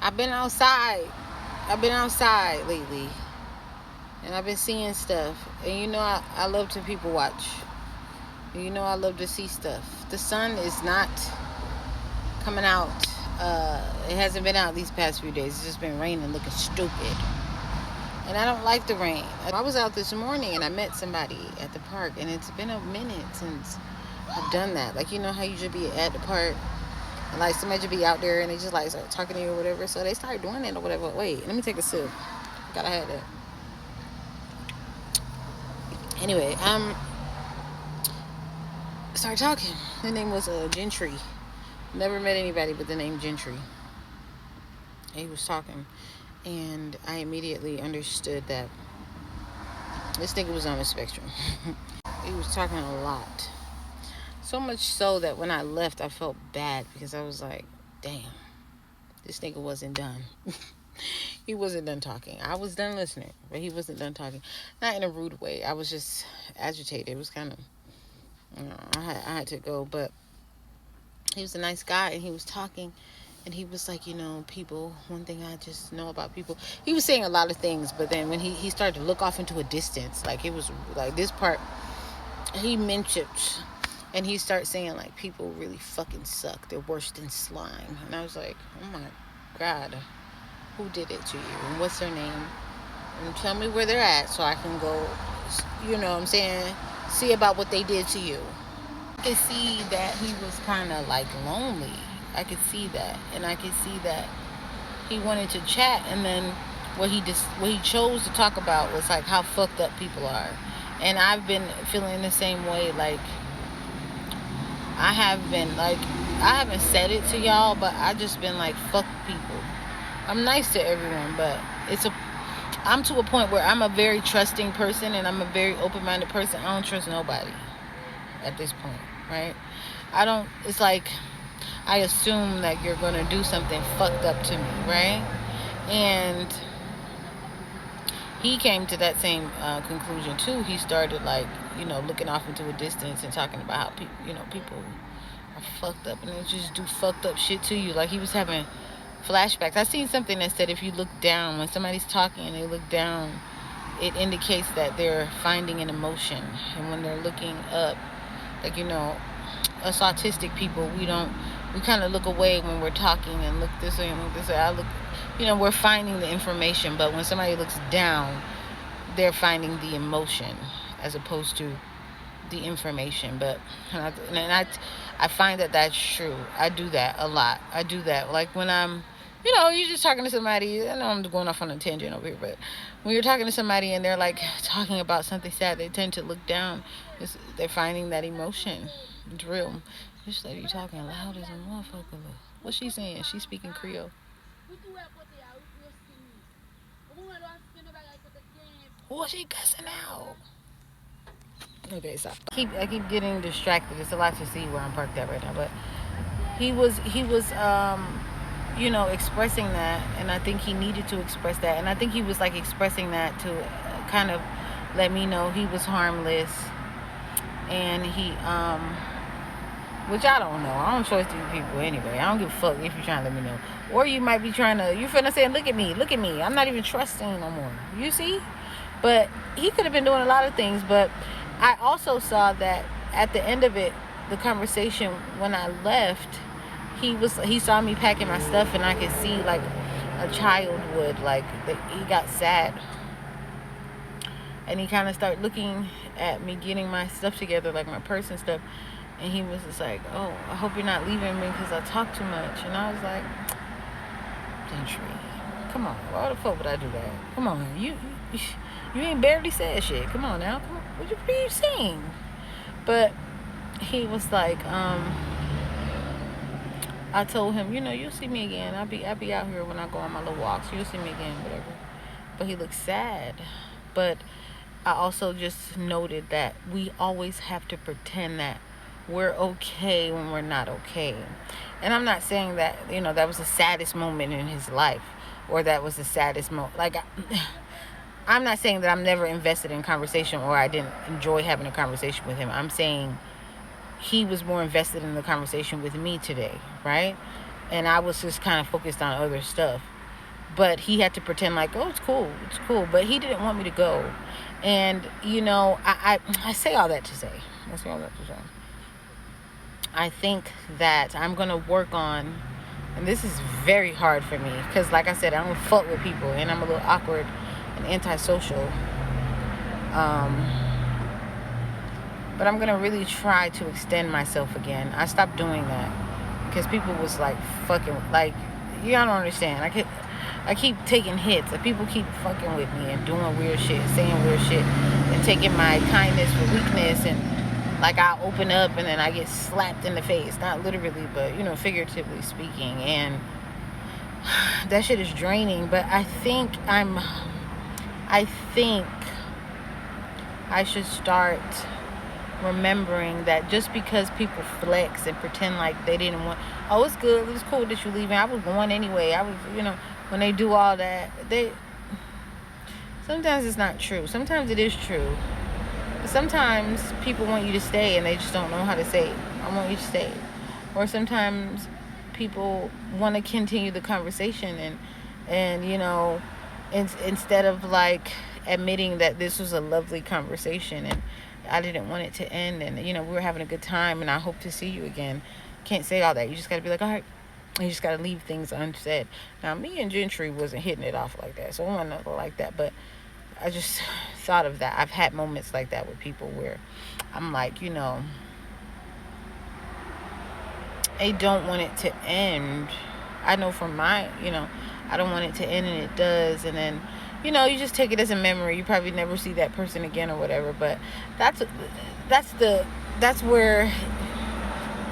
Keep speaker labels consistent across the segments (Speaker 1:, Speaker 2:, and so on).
Speaker 1: I've been outside. I've been outside lately. And I've been seeing stuff. And you know I love to people watch. You know I love to see stuff. The sun is not coming out. It hasn't been out these past few days. It's just been raining, looking stupid. And I don't like the rain. I was out this morning and I met somebody at the park, and it's been a minute since I've done that. Like, you know how you should be at the park and like somebody should be out there and they just like start talking to you or whatever. So they started doing it or whatever. Wait, let me take a sip. Gotta have that. Anyway, started talking. His name was Gentry. Never met anybody but the name Gentry. He was talking, and I immediately understood that this nigga was on the spectrum. He was talking a lot. So much so that when I left, I felt bad because I was like, damn, this nigga wasn't done. He wasn't done talking. I was done listening, but he wasn't done talking. Not in a rude way. I was just agitated. It was kind of, I had to go, but he was a nice guy, and he was talking, and he was like, people, one thing I just know about people. He was saying a lot of things, but then when he started to look off into a distance, like it was like this part, he mentioned, and he started saying like people really fucking suck. They're worse than slime. And I was like, oh my God, who did it to you? And what's their name? And tell me where they're at so I can go, you know what I'm saying, see about what they did to you. I could see that he was kind of like lonely. I could see that, and I could see that he wanted to chat, and then what he chose to talk about was like how fucked up people are. And I've been feeling the same way. Like I haven't said it to y'all, but I just been like, fuck people. I'm nice to everyone, but I'm to a point where I'm a very trusting person, and I'm a very open-minded person. I don't trust nobody at this point, right? It's like I assume that you're going to do something fucked up to me, right? And he came to that same conclusion too. He started like, looking off into a distance and talking about how people are fucked up and they just do fucked up shit to you. Like he was having flashbacks. I seen something that said if you look down, when somebody's talking and they look down, it indicates that they're finding an emotion. And when they're looking up, like, us autistic people, we kind of look away when we're talking and look this way and look this way. We're finding the information, but when somebody looks down, they're finding the emotion as opposed to the information. But I find that that's true. I do that a lot. I do that like when I'm you're just talking to somebody. I know I'm going off on a tangent over here, but when you're talking to somebody and they're like talking about something sad, they tend to look down. They're finding that emotion. It's real. This lady talking loud as a motherfucker. What's she saying? She's speaking Creole. What's she cussing out? Okay, stop. I keep getting distracted. It's a lot to see where I'm parked at right now, but he was expressing that, and I think he needed to express that, and I think he was like expressing that to kind of let me know he was harmless, and he which I don't know. I don't trust these people anyway. I don't give a fuck if you're trying to let me know, or you might be trying to, you're finna say, look at me, I'm not even trusting no more, you see. But he could have been doing a lot of things. But I also saw that at the end of it, the conversation, when I left, he saw me packing my stuff, and I could see like a child would, like he got sad, and he kind of started looking at me getting my stuff together, like my purse and stuff, and he was just like, oh, I hope you're not leaving me because I talk too much. And I was like, Gentry, come on, why the fuck would I do that? Come on, you ain't barely said shit. Come on now, come on, what are you saying? But he was like, I told him, you'll see me again. I'll be out here when I go on my little walks. You'll see me again, whatever. But he looked sad. But I also just noted that we always have to pretend that we're okay when we're not okay. And I'm not saying that, that was the saddest moment in his life, or that was the saddest moment. Like, I'm not saying that I'm never invested in conversation, or I didn't enjoy having a conversation with him. I'm saying he was more invested in the conversation with me today, right? and I was just kind of focused on other stuff. But he had to pretend like, oh, it's cool. But he didn't want me to go. And I say all that to say, I think that I'm gonna work on, and this is very hard for me because, like I said, I don't fuck with people, and I'm a little awkward and antisocial. But I'm gonna really try to extend myself again. I stopped doing that because people was like fucking, like, y'all don't understand. I keep taking hits, and people keep fucking with me and doing weird shit, saying weird shit, and taking my kindness for weakness, and like I open up and then I get slapped in the face, not literally, but figuratively speaking, and that shit is draining. But I think I should start remembering that just because people flex and pretend like they didn't want, oh, it's good, it was cool that you're leaving, I was going anyway, I was, when they do all that, sometimes it's not true. Sometimes it is true. But sometimes people want you to stay and they just don't know how to say, I want you to stay. Or sometimes people want to continue the conversation and instead of like admitting that this was a lovely conversation and I didn't want it to end, and we were having a good time and I hope to see you again. Can't say all that. You just got to be like, all right. You just got to leave things unsaid. Now, me and Gentry wasn't hitting it off like that, so I wasn't like that, but I just thought of that. I've had moments like that with people where I'm like, I don't want it to end. I know from my, I don't want it to end, and it does, and then you just take it as a memory. You probably never see that person again or whatever, but that's where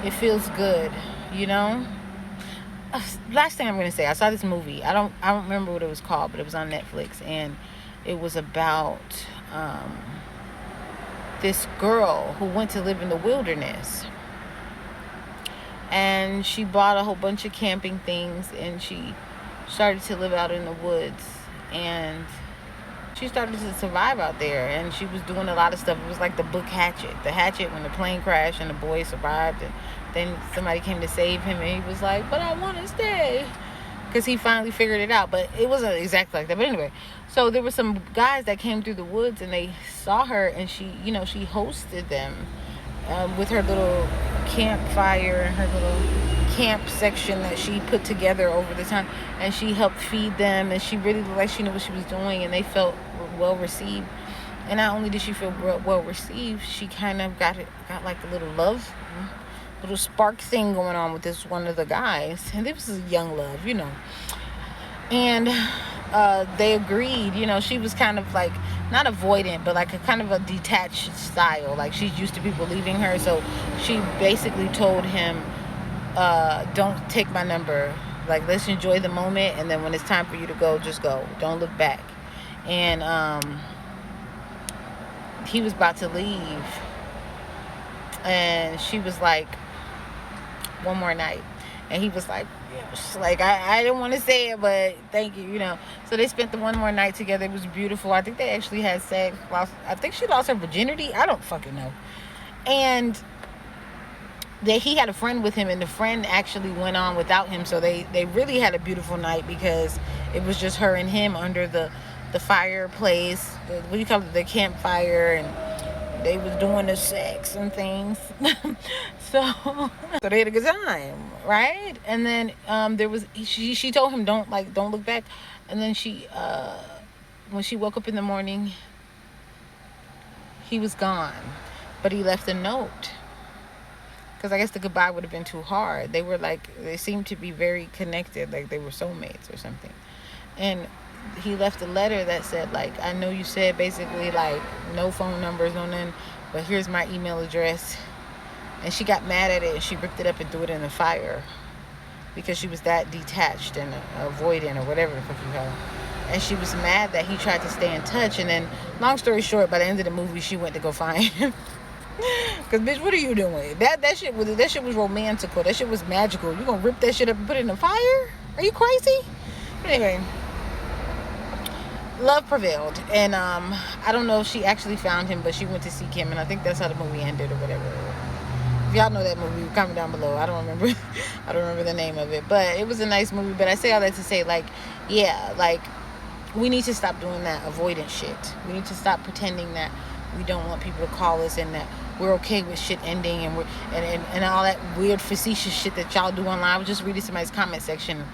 Speaker 1: it feels good. Last thing I'm gonna say, I saw this movie. I don't remember what it was called, but it was on Netflix, and it was about this girl who went to live in the wilderness, and she bought a whole bunch of camping things, and she started to live out in the woods, and she started to survive out there, and she was doing a lot of stuff. It was like the book Hatchet when the plane crashed and the boy survived, and then somebody came to save him, and he was like, but I want to stay, because he finally figured it out. But it wasn't exactly like that. But anyway, so there were some guys that came through the woods, and they saw her, and she she hosted them with her little campfire and her little camp section that she put together over the time, and she helped feed them, and she really looked like she knew what she was doing, and they felt well received. And not only did she feel well received, she kind of got like a little spark thing going on with this one of the guys, and this was a young love, and they agreed. She was kind of like not avoidant, but like a kind of a detached style, like she's used to people leaving her, so she basically told him, don't take my number, like let's enjoy the moment, and then when it's time for you to go, just go, don't look back. And he was about to leave, and she was like, one more night, and he was like, yes. Like I didn't want to say it, but thank you, so they spent the one more night together. It was beautiful. I think they actually had sex. I think she lost her virginity, I don't fucking know. And he had a friend with him, and the friend actually went on without him, so they really had a beautiful night, because it was just her and him under the fireplace, what do you call it, the campfire, and they was doing the sex and things. so they had a good time, right? And then there was, she told him, don't look back. And then when she woke up in the morning, he was gone, but he left a note, because I guess the goodbye would have been too hard. They seemed to be very connected, like they were soulmates or something. And he left a letter that said, like, I know you said basically like no phone numbers, no nothing, but here's my email address. And she got mad at it, and she ripped it up and threw it in the fire, because she was that detached and avoidant, or whatever the fuck you call it. And she was mad that he tried to stay in touch. And then, long story short, by the end of the movie, she went to go find him. Because, bitch, what are you doing? That shit was romantical. That shit was magical. You gonna rip that shit up and put it in the fire? Are you crazy? But anyway, love prevailed. And I don't know if she actually found him, but she went to seek him, and I think that's how the movie ended, or whatever. If y'all know that movie, comment down below. I don't remember. I don't remember the name of it, but it was a nice movie. But I say all that to say, like, yeah, like, we need to stop doing that avoidant shit. We need to stop pretending that we don't want people to call us and that we're okay with shit ending and and all that weird facetious shit that y'all do online. I was just reading somebody's comment section,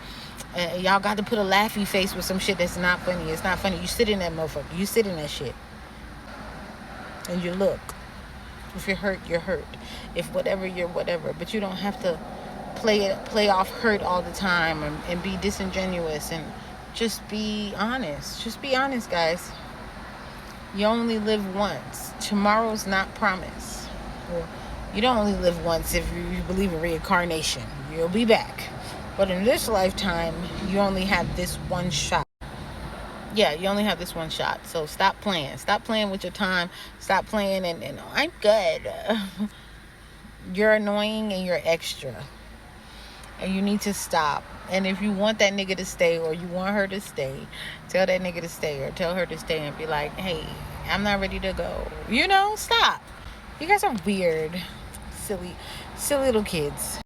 Speaker 1: and y'all got to put a laughy face with some shit that's not funny. It's not funny. You sit in that motherfucker. You sit in that shit, and you look. If you're hurt, you're hurt. If whatever, you're whatever. But you don't have to play off hurt all the time and be disingenuous, and just be honest. Just be honest, guys. You only live once. Tomorrow's not promised. Well, you don't only live once if you believe in reincarnation. You'll be back. But in this lifetime, you only have this one shot. Yeah, you only have this one shot. So stop playing. Stop playing with your time. Stop playing and I'm good. You're annoying and you're extra. And you need to stop. And if you want that nigga to stay or you want her to stay, tell that nigga to stay or tell her to stay and be like, hey, I'm not ready to go. You know, stop. You guys are weird. Silly little kids.